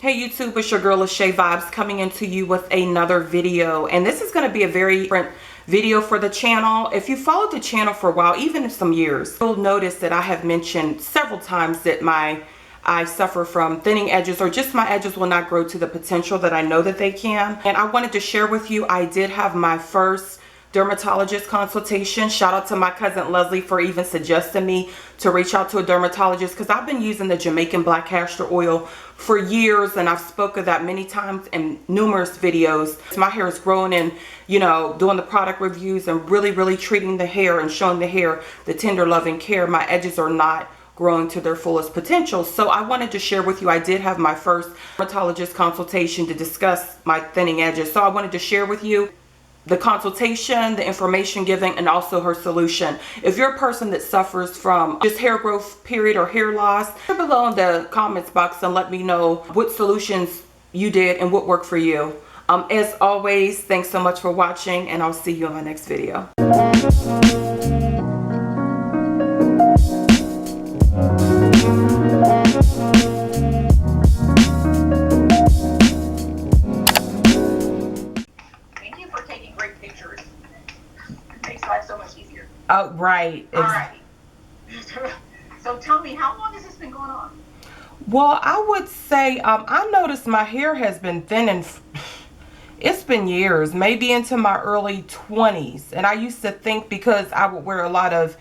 Hey YouTube, it's your girl lasheavibez coming into you with another video, and this is going to be a very different video for the channel. If you followed the channel for a while, even some years, you'll notice that I have mentioned several times that I suffer from thinning edges, or just my edges will not grow to the potential that I know that they can. And I wanted to share with you, I did have my first dermatologist consultation. Shout out to my cousin Leslie for even suggesting me to reach out to a dermatologist, because I've been using the Jamaican black castor oil for years, and I've spoken of that many times in numerous videos. My hair is growing, and doing the product reviews and really treating the hair and showing the hair the tender loving care. My edges are not growing to their fullest potential. So I wanted to share with you, I did have my first dermatologist consultation to discuss my thinning edges. So I wanted to share with you the consultation, the information given, and also her solution. If you're a person that suffers from just hair growth period or hair loss, put below in the comments box and let me know what solutions you did and what worked for you. As always, thanks so much for watching, and I'll see you in my next video. Oh, right. All right. So tell me, how long has this been going on? Well, I would say I noticed my hair has been thinning. It's been years, maybe into my early 20s. And I used to think, because I would wear a lot of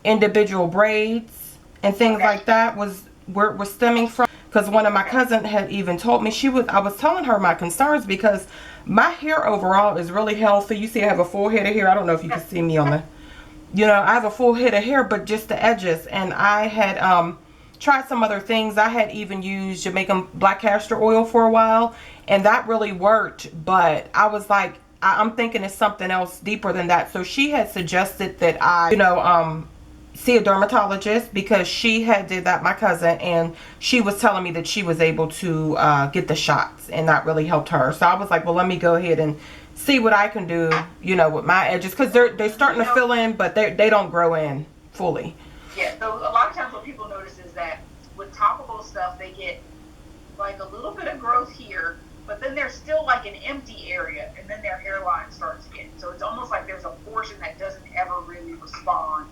individual braids and things like that, was where it was stemming from. Because one of my cousins had even told me, I was telling her my concerns, because my hair overall is really healthy. You see I have a full head of hair. I don't know if you can see me on the... I have a full head of hair, but just the edges. And I had tried some other things. I had even used Jamaican black castor oil for a while, and that really worked. But I was like, I'm thinking it's something else deeper than that. So she had suggested that I, see a dermatologist, because she had did that, my cousin, and she was telling me that she was able to get the shots, and that really helped her. So I was like, well, let me go ahead and see what I can do, with my edges, because they're starting to fill in, but they don't grow in fully. Yeah, so a lot of times what people notice is that with topical stuff, they get like a little bit of growth here, but then there's still like an empty area, and then their hairline starts again. So it's almost like there's a portion that doesn't ever really respond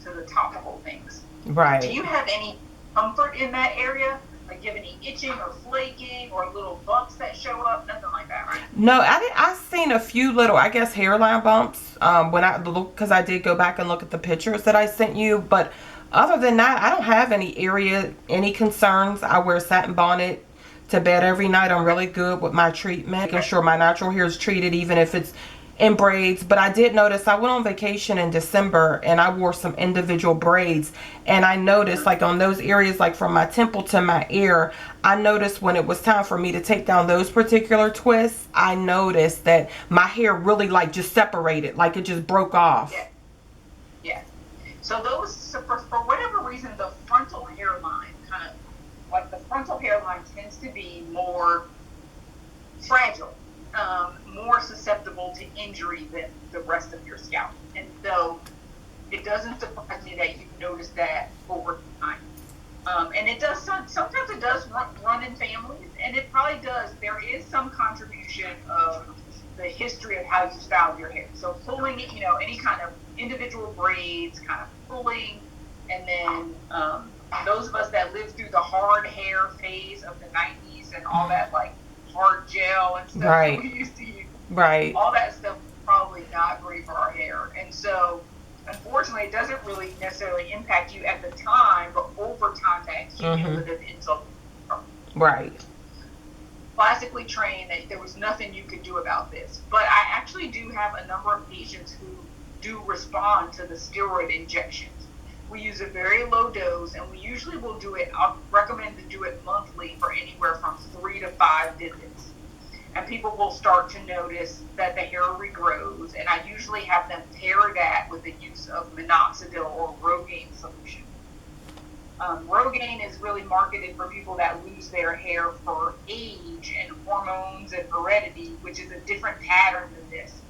to the topical things. Right. Do you have any comfort in that area? Like, do you have any itching or flaking or little bumps that show up? Nothing like that, right? No, I've seen a few little, I guess, hairline bumps when I look, because I did go back and look at the pictures that I sent you. But other than that, I don't have any concerns. I wear a satin bonnet to bed every night. I'm really good with my treatment, making sure my natural hair is treated, even if it's in braids. But I did notice, I went on vacation in December and I wore some individual braids, and I noticed, like, on those areas, like from my temple to my ear, I noticed when it was time for me to take down those particular twists, I noticed that my hair really like just separated, like it just broke off. Yeah. So for whatever reason, the frontal hairline, kind of like the frontal hairline, tends to be more fragile, more susceptible to injury than the rest of your scalp. And so it doesn't surprise me that you've noticed that over time. And it does, sometimes it does run in families, and it probably does. There is some contribution of the history of how you styled your hair. So pulling, any kind of individual braids, kind of pulling, and then those of us that lived through the hard hair phase of the 90s and all that, like, hard gel and stuff that we used to use. Right. All that stuff is probably not great for our hair. And so, unfortunately, it doesn't really necessarily impact you at the time, but over time, that cumulative insult. Right. Classically trained that there was nothing you could do about this. But I actually do have a number of patients who do respond to the steroid injections. We use a very low dose, and we usually will do it. I'll recommend to do it monthly for anywhere from 3 to 5 visits. And people will start to notice that the hair regrows, and I usually have them pair that with the use of minoxidil or Rogaine solution. Rogaine is really marketed for people that lose their hair for age and hormones and heredity, which is a different pattern than this.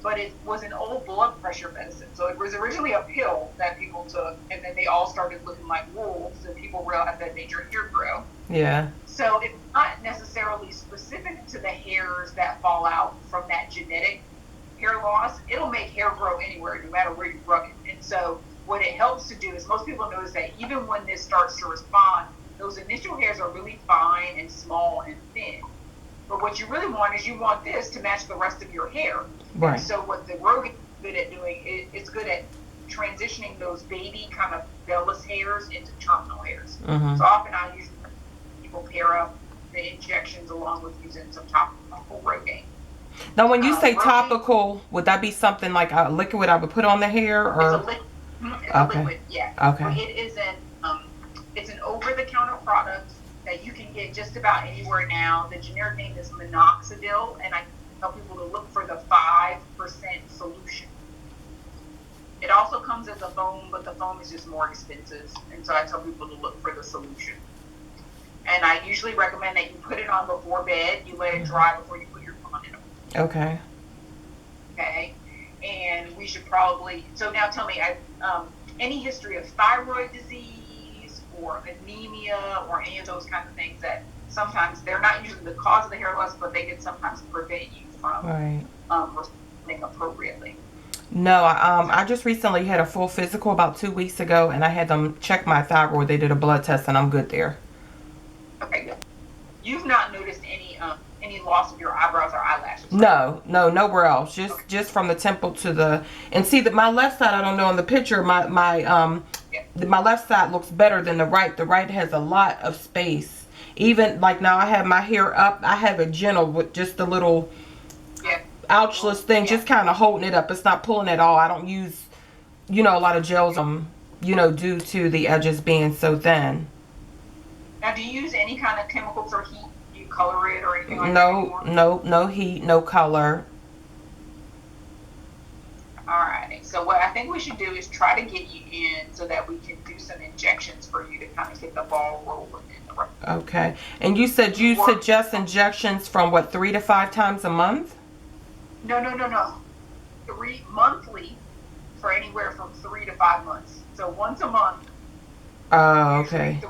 But it was an old blood pressure medicine. So it was originally a pill that people took, and then they all started looking like wolves, and people realized that made your hair grow. Yeah. So it's not necessarily necessarily specific to the hairs that fall out from that genetic hair loss. It'll make hair grow anywhere, no matter where you rub it. And so what it helps to do is, most people notice that even when this starts to respond, those initial hairs are really fine and small and thin. But what you really want is, you want this to match the rest of your hair. Right. And so what the Rogaine is good at doing, it's good at transitioning those baby kind of vellus hairs into terminal hairs. Mm-hmm. So often I use, people pair up the injections along with using some topical Rogaine. Now, when you say Rogaine, topical, would that be something like a liquid I would put on the hair, or? It's a liquid, yeah. Okay. But it is it's an over-the-counter product that you can get just about anywhere now. The generic name is minoxidil, and I tell people to look for the 5% solution. It also comes as a foam, but the foam is just more expensive, and so I tell people to look for the solution. And I usually recommend that you put it on before bed. You let it dry before you put your phone in it. Okay. Okay. And we should probably, so now tell me, any history of thyroid disease or anemia or any of those kinds of things that sometimes they're not usually the cause of the hair loss, but they can sometimes prevent you from responding appropriately. No, I just recently had a full physical about 2 weeks ago, and I had them check my thyroid. They did a blood test, and I'm good there. Okay, good. You've not noticed any loss of your eyebrows or eyelashes? Right? No, nowhere else. Just from the temple to the, and see that my left side, I don't know in the picture, my left side looks better than the right. The right has a lot of space. Even like now, I have my hair up. I have it gentle with just a little ouchless thing, just kind of holding it up. It's not pulling at all. I don't use, a lot of gels, due to the edges being so thin. Now, do you use any kind of chemicals or heat? Do you color it or anything like that anymore? No heat, no color. Alrighty. So what I think we should do is try to get you in so that we can do some injections for you to kind of get the ball rolling in the right. Okay. And you said you suggest injections from 3 to 5 times a month? No. 3 monthly for anywhere from 3 to 5 months. So once a month. Oh, okay.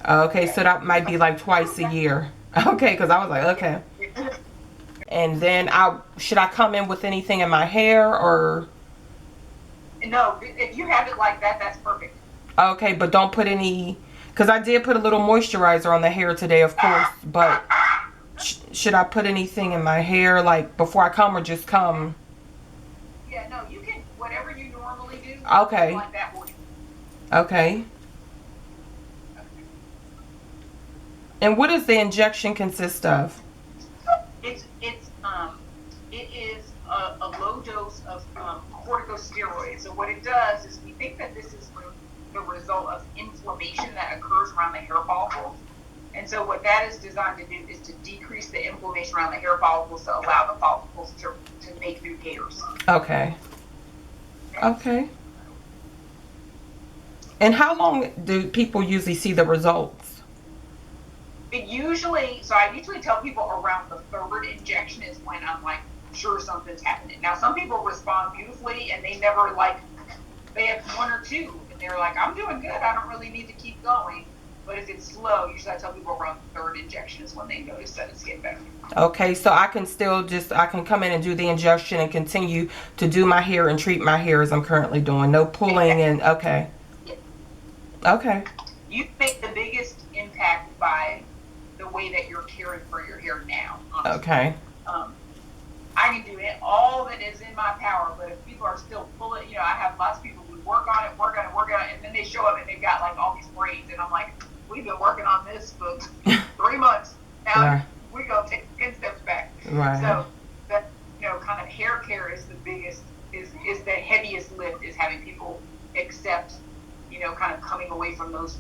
Okay, so that might be like twice a year. Okay, because I was like, okay. And then should I come in with anything in my hair, or? No, if you have it like that, that's perfect. Okay, but don't put any, because I did put a little moisturizer on the hair today, of course, but should I put anything in my hair like before I come, or just come? Yeah, no, you can, whatever you normally do. Okay. Like that will. Okay. And what does the injection consist of? It is a low dose of corticosteroids. So what it does is, we think that this is the result of inflammation that occurs around the hair follicles. And so what that is designed to do is to decrease the inflammation around the hair follicles to allow the follicles to make new hairs. Okay. Okay. And how long do people usually see the results? So I usually tell people around the 3rd injection is when I'm like, sure, something's happening. Now, some people respond beautifully, and they have 1 or 2, and they're like, I'm doing good, I don't really need to keep going. But if it's slow, usually I tell people around the 3rd injection is when they notice that it's getting better. Okay, so I can still I can come in and do the injection and continue to do my hair and treat my hair as I'm currently doing. No pulling and, okay. Yeah. Okay. You make the biggest impact by the way that you're caring for your hair now. Honestly. Okay. I can do it all that is in my power, but if people are still pulling, I have lots of people who work on it, and then they show up and they've got like all these braids, and I'm like, we've been working on this for 3 months. Now we're going to take 10 steps back. Right. So that, kind of hair care is the biggest, is the heaviest lift, is having people accept, kind of coming away from those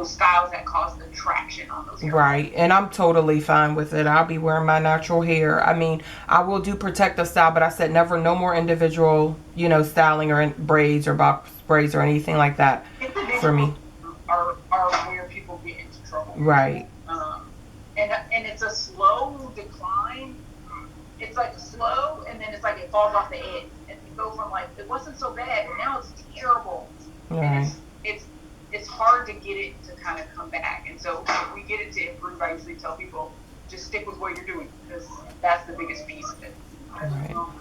styles that cause the traction on those hair. Right, and I'm totally fine with it. I'll be wearing my natural hair. I mean, I will do protective style, but I said no more individual, styling or braids or box braids or anything like that for me. Are where people get into trouble. Right. And it's a slow decline. It's like slow, and then it's like it falls off the edge, and you go from like, it wasn't so bad, and now it's terrible. Right. And it's hard to get it to kind of come back. And so if we get it I usually tell people just stick with what you're doing because that's the biggest piece of it. Right.